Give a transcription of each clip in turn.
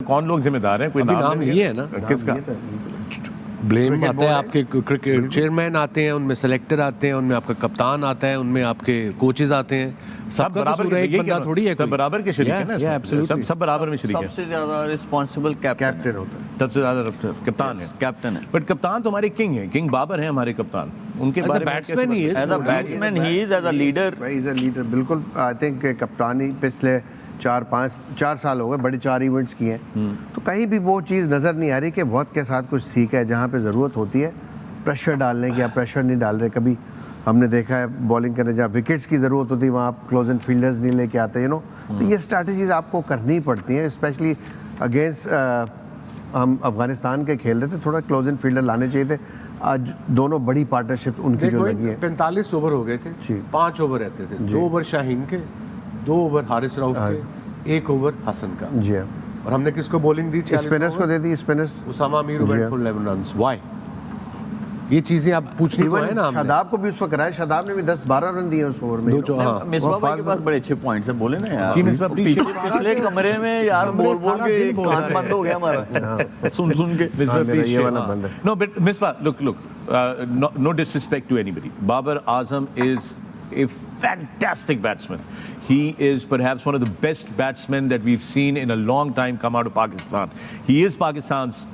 कौन लोग जिम्मेदार हैं? कोई नाम ये है ना, किसका? ब्लेम आता है आपके क्रिकेट चेयरमैन आते हैं, उनमें सेलेक्टर आते हैं, उनमें आपका कप्तान आता है, उनमें आपके कोचेस आते हैं. सबका कसूर है, एक बंदा थोड़ी है. सब बराबर के शरीक है ना, सब बराबर में शरीक है. सबसे ज्यादा रिस्पॉन्सिबल कैप्टन होता है, सबसे ज्यादा कप्तान है. कैप्टन है. बट कप्तान तो हमारे किंग है, किंग बाबर है हमारे कप्तान. उनके बारे में बैट्समैन ही है, as a batsman he is, as a leader is a leader. बिल्कुल. आई थिंक कप्तानी पिछले 4 साल हो गए, बड़े 4 इवेंट्स किए हैं, तो कहीं भी वो चीज़ नज़र नहीं आ रही कि बहुत के साथ कुछ सीखा है. जहाँ पे ज़रूरत होती है प्रेशर डालने की, आप प्रेशर नहीं डाल रहे. कभी हमने देखा है बॉलिंग करने जहाँ विकेट्स की ज़रूरत होती है वहाँ आप क्लोज एंड फील्डर्स नहीं लेके आते, यू नो. तो ये स्ट्रैटेजीज आपको करनी पड़ती हैं, स्पेशली अगेंस्ट हम अफगानिस्तान के खेल रहे थे, थोड़ा क्लोज एंड फील्डर लाने चाहिए थे. आज दोनों बड़ी पार्टनरशिप उनकी जो लगी है. 45 ओवर हो गए थे, 5 ओवर रहते थे. 2 ओवर शाहीन के, 2 ओवर हारिस रऊफ के, 1 ओवर हसन का. जी. और हमने किसको बॉलिंग दी? स्पिनर्स को दे दी. स्पिनर्स उसामा अमीर वेंट फॉर 11 रन्स. व्हाई? ये चीजें आप पूछनी तो है ना. शादाब को भी उस वक्त कराया, शादाब ने भी 10-12 रन दिए उस ओवर में. मिसबा भाई के पास बड़े अच्छे पॉइंट्स हैं, बोले ना यार. जी मिसबा प्लीज. पिछले कमरे में यार बोल के कान बंद हो गया हमारा सुन के. मिसबा प्लीज. ये वाला बंद है. No but Misbah look no disrespect to anybody. Babar Azam is a fantastic batsman. He is perhaps one of the best batsmen that we've seen in a long time come out of Pakistan. He is Pakistan's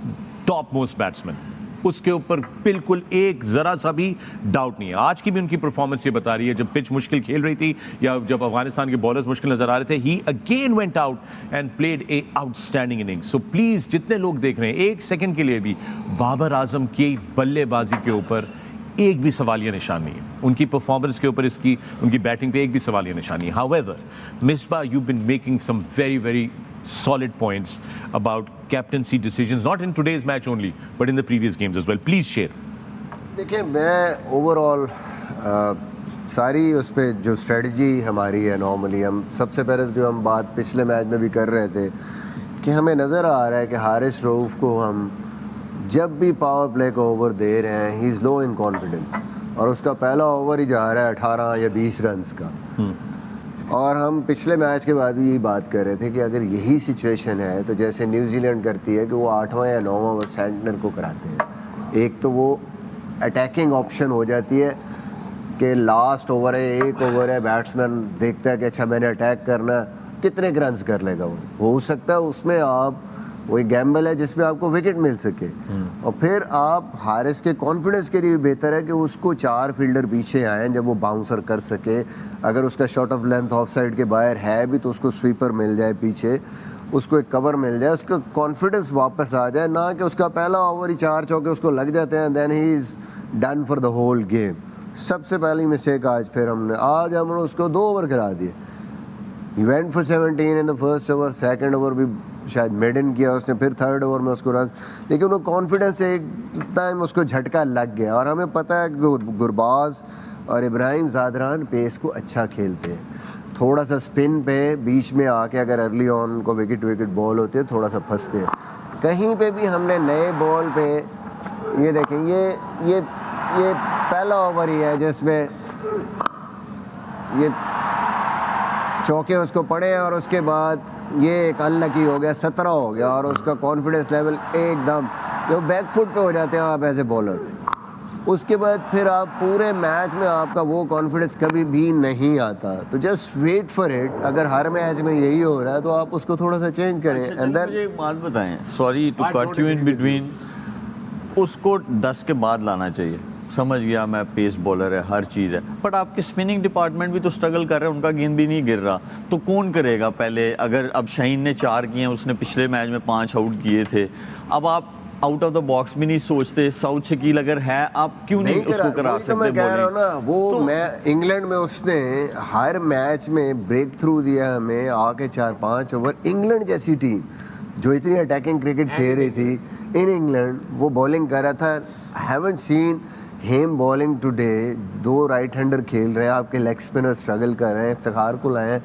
topmost batsman. उसके ऊपर बिल्कुल एक ज़रा सा भी doubt नहीं है. आज की भी उनकी परफॉर्मेंस ये बता रही है, जब पिच मुश्किल खेल रही थी या जब अफगानिस्तान के बॉलर्स मुश्किल नज़र आ रहे थे, he again went out and played a outstanding inning. So please जितने लोग देख रहे हैं, एक सेकंड के लिए भी बाबर आजम की बल्लेबाजी के ऊपर एक भी सवालिया निशान नहीं है. उनकी परफॉर्मेंस के ऊपर उनकी बैटिंग पे एक भी सवालिया निशान नहीं है. However Misbah, you been making some very very solid points about captaincy decisions, not in today's match only, but in the previous games as well. Please share. देखिए, मैं ओवरऑल सारी उस पर जो स्ट्रेटजी हमारी है, नॉर्मली हम सबसे पहले जो हम बात पिछले मैच में भी कर रहे थे कि हमें नज़र आ रहा है कि हारिस रऊफ को हम जब भी पावर प्ले का ओवर दे रहे हैं, he is low in confidence, और उसका पहला ओवर ही जा रहा है 18 या 20 रन्स का. और हम पिछले मैच के बाद भी यही बात कर रहे थे कि अगर यही सिचुएशन है तो जैसे न्यूजीलैंड करती है कि वो 8वां या 9वां ओवर सेंटनर को कराते हैं. एक तो वो अटैकिंग ऑप्शन हो जाती है कि लास्ट ओवर है, 1 ओवर है, बैट्समैन देखता है कि अच्छा मैंने अटैक करना है, कितने रन्स कर लेगा वो. हो सकता है उसमें आप वही गैम्बल है जिसमें आपको विकेट मिल सके. और फिर आप हारिस के कॉन्फिडेंस के लिए बेहतर है कि उसको 4 फील्डर पीछे आए जब वो बाउंसर कर सके. अगर उसका shot of length of side के बाहर है भी तो उसको स्वीपर मिल जाए पीछे, उसको एक कवर मिल जाए, उसका कॉन्फिडेंस वापस आ जाए, ना कि उसका पहला ओवर ही 4 चौके उसको लग जाते हैं, then he is done for the whole game. सबसे पहली मिस्टेक आज हमने उसको 2 ओवर करा दिए. He went for 17 in the first over, second over भी शायद मेडन किया उसने, फिर थर्ड ओवर में उसको रन, लेकिन वो कॉन्फिडेंस से एक टाइम उसको झटका लग गया. और हमें पता है कि गुरबाज और इब्राहिम ज़ादरान पेस को अच्छा खेलते हैं. थोड़ा सा स्पिन पे बीच में आके अगर अर्ली ऑन को विकेट बॉल होते हैं, थोड़ा सा फंसते हैं. कहीं पे भी हमने नए बॉल पे ये देखें, ये पहला ओवर ही है जिसमें ये चौके उसको पड़े और उसके बाद ये एक अनलकी हो गया, 17 हो गया, और उसका कॉन्फिडेंस लेवल एकदम जो बैक फुट पे हो जाते हैं आप एज ए बॉलर. उसके बाद फिर आप पूरे मैच में आपका वो कॉन्फिडेंस कभी भी नहीं आता. तो जस्ट वेट फॉर इट. अगर हर मैच में यही हो रहा है तो आप उसको थोड़ा सा चेंज करें. अंदर मुझे एक बात बताएं, sorry to cut you in between, उसको 10 के बाद लाना चाहिए. समझ गया मैं, पेस बॉलर है, हर चीज़ है, बट आपके स्पिनिंग डिपार्टमेंट भी तो स्ट्रगल कर रहे हैं, उनका गेंद भी नहीं गिर रहा, तो कौन करेगा पहले? अगर अब शाहीन ने 4 किए हैं, उसने पिछले मैच में 5 आउट किए थे, अब आप आउट ऑफ द बॉक्स भी नहीं सोचते? साउथ शकील अगर है, आप क्यों नहीं उसको करा सकते? मैं कह रहा हूँ ना, वो तो मैं इंग्लैंड में उसने हर मैच में ब्रेक थ्रू दिया हमें आके 4-5 ओवर. इंग्लैंड जैसी टीम जो इतनी अटैकिंग क्रिकेट खेल रही थी इन इंग्लैंड, वो बॉलिंग कर रहा था. हैवंट सीन हेम बॉलिंग टुडे. 2 राइट हैंडर खेल रहे हैं, आपके लेग स्पिनर स्ट्रगल कर रहे हैं. इफ्तिखार को लाए हैं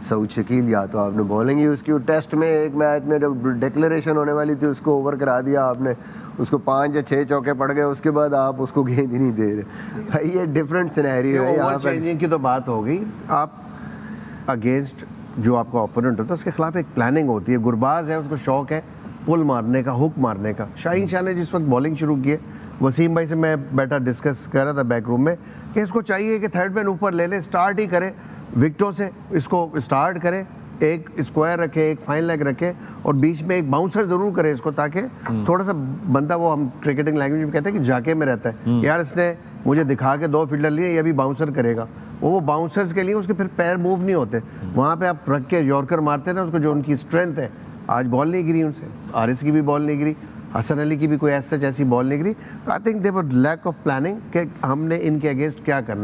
सऊद शकील, या तो आपने बॉलिंग यूज़ की. टेस्ट में एक मैच में जब डिक्लेरेशन होने वाली थी उसको ओवर करा दिया आपने, उसको 5 या 6 चौके पड़ गए, उसके बाद आप उसको गेंद ही नहीं दे रहे. भाई ये डिफरेंट सिनेरियो है. ओवर चेंजिंग की तो बात होगी. आप अगेंस्ट جو آپ کا اوپوننٹ ہوتا ہے اس کے خلاف ایک پلاننگ ہوتی ہے. گرباز ہے, اس کو شوق ہے پل مارنے کا, ہک مارنے کا. شاہین شاہ نے جس وقت بالنگ شروع کی ہے, وسیم بھائی سے میں بیٹھا ڈسکس کر رہا تھا بیک روم میں کہ اس کو چاہیے کہ تھرڈ مین اوپر لے لے, اسٹارٹ ہی کرے وکٹوں سے, اس کو اسٹارٹ کرے, ایک اسکوائر رکھے, ایک فائن لیگ رکھے, اور بیچ میں ایک باؤنسر ضرور کرے اس کو, تاکہ تھوڑا سا بندہ, وہ ہم کرکٹنگ لینگویج میں کہتے ہیں کہ جھاکے میں رہتا ہے, یار اس نے مجھے دکھا کے 2 فیلڈر لیے, یہ بھی باؤنسر کرے گا. وہ باؤنسرز کے لیے اس کے پھر پیر موو نہیں ہوتے, وہاں پہ آپ رکھ کے یارکر مارتے ہیں نا اس کو, جو ان کی اسٹرینتھ ہے. آج بال نہیں گری ان سے, حارث کی بھی بال نہیں گری, حسن علی کی بھی کوئی ایسا ایسی بال نہیں گری. تو I think they were lack of planning کہ ہم نے ان کے اگینسٹ کیا کرنا.